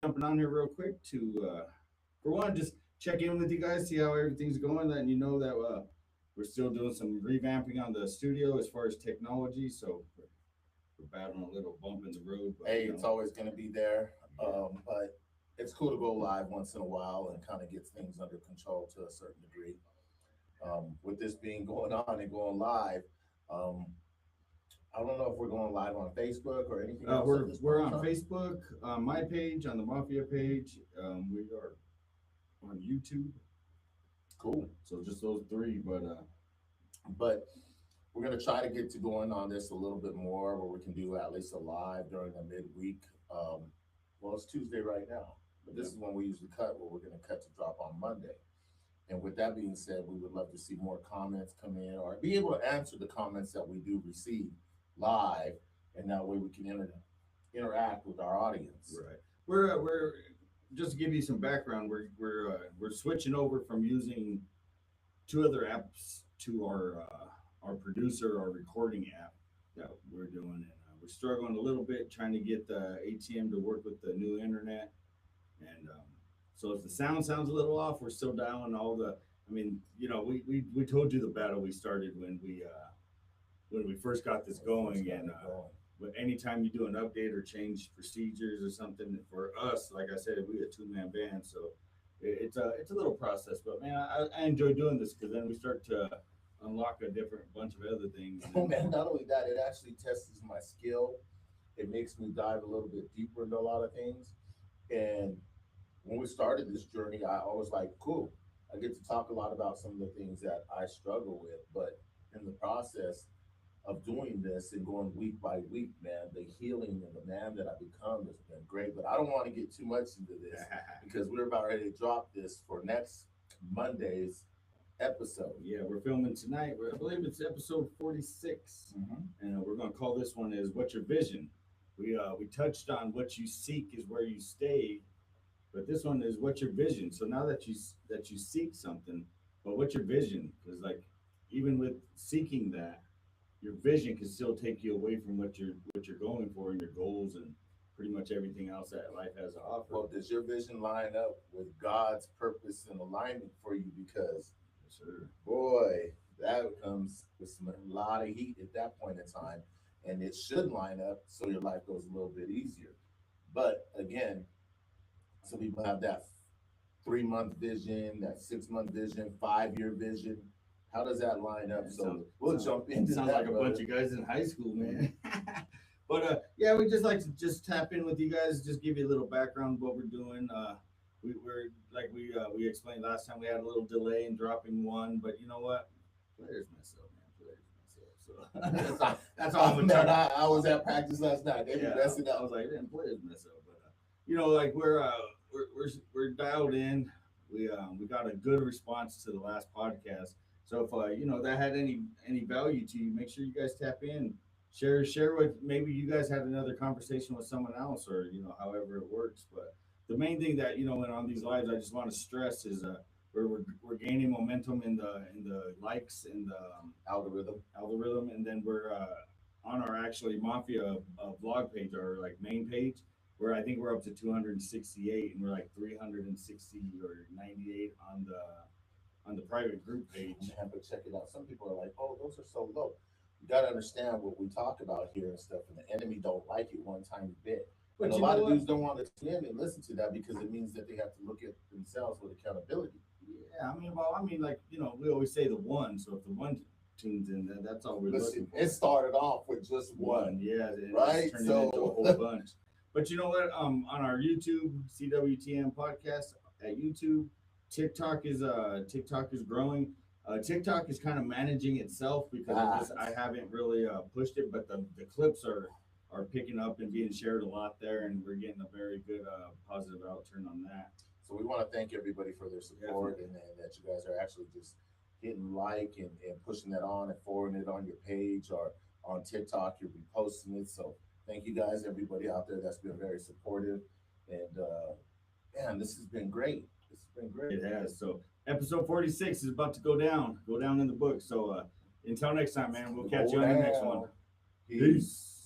jumping on here real quick to, for one, just check in with you guys, see how everything's going, letting you know that we're still doing some revamping on the studio as far as technology. So we're battling a little bump in the road, but Hey, it's always going to be there. yeah, But it's cool to go live once in a while and kind of get things under control to a certain degree. With this being going on and going live, um, I don't know if we're going live on Facebook or anything else at this we're point in on time. Facebook, on my page, on the Mafia page. We are on YouTube. Cool. So just those three, but But we're going to try to get to going on this a little bit more where we can do at least a live during the midweek. Well, it's Tuesday right now, but this yeah. is when we usually cut, where we're going to cut to drop on Monday. And with that being said, we would love to see more comments come in or be able to answer the comments that we do receive live, and that way we can interact with our audience. Right. We're just to give you some background. We're switching over from using two other apps to our producer, our recording app that we're doing, and we're struggling a little bit trying to get the ATM to work with the new internet. And so if the sound sounds a little off, we're still dialing all the. I mean, we told you the battle we started when we first got this going, and but anytime you do an update or change procedures or something for us, like I said, we a two-man band, so it's a little process. But man, I enjoy doing this because then we start to unlock a different bunch of other things. Oh man, not only that, it actually tests my skill. It makes me dive a little bit deeper into a lot of things. And when we started this journey, I always like, cool. I get to talk a lot about some of the things that I struggle with, but in the process of doing this and going week by week, man, the healing and the man that I become has been great. But I don't want to get too much into this because we're about ready to drop this for next Monday's episode. Yeah, we're filming tonight. I believe it's episode 46, and we're going to call this one is "What's Your Vision." We touched on what you seek is where you stay, but this one is "What's Your Vision." So now that you seek something, but what's your vision? Because like even with seeking that, your vision can still take you away from what you're going for and your goals and pretty much everything else that life has to offer. Well, does your vision line up with God's purpose and alignment for you? Because, Yes, sir. boy, that comes with a lot of heat at that point in time. And it should line up so your life goes a little bit easier. But again, some people have that 3 month vision, that 6 month vision, 5 year vision. How does that line up? So we'll jump into Sounds that. like a bunch of guys in high school, man. But yeah, we just like to just tap in with you guys, just give you a little background of what we're doing. We're like we explained last time, we had a little delay in dropping one, but you know what? Players mess up, man. Players mess up. So that's all I'm Man, gonna I was at practice last night. They were messing I up. was like, man, players mess up, but like we're dialed in. We got a good response to the last podcast. So if that had any value to you, make sure you guys tap in, share what maybe you guys had another conversation with someone else, or however it works. But the main thing that when on these lives I just want to stress is we're gaining momentum in the likes and the algorithm, and then we're on our actually Mafia vlog page, our like main page, where I think we're up to 268, and we're like 360 or 98 on the private group page. Man, but check it out. Some people are like, "Oh, those are so low." You got to understand what we talk about here and stuff, and the enemy don't like it one tiny bit. But And a you lot know of what? dudes don't want to tune in and listen to that because it means that they have to look at themselves with accountability. Yeah, like we always say the one. So if the one tunes in, then that's all we're looking Listen, for. it started off with just One, one, yeah, and right? it's turning So into a whole bunch. But you know what? On our YouTube CWTM podcast at YouTube, TikTok is growing. TikTok is kind of managing itself because I haven't really pushed it, but the clips are picking up and being shared a lot there, and we're getting a very good positive outturn on that. So we want to thank everybody for their support and that you guys are actually just hitting like and pushing that on and forwarding it on your page or on TikTok. You're reposting it. So thank you guys, everybody out there that's been very supportive. And man, this has been great. This has been great. It has. So episode 46 is about to go down in the book. So until next time, man, we'll catch you on the next one. Peace.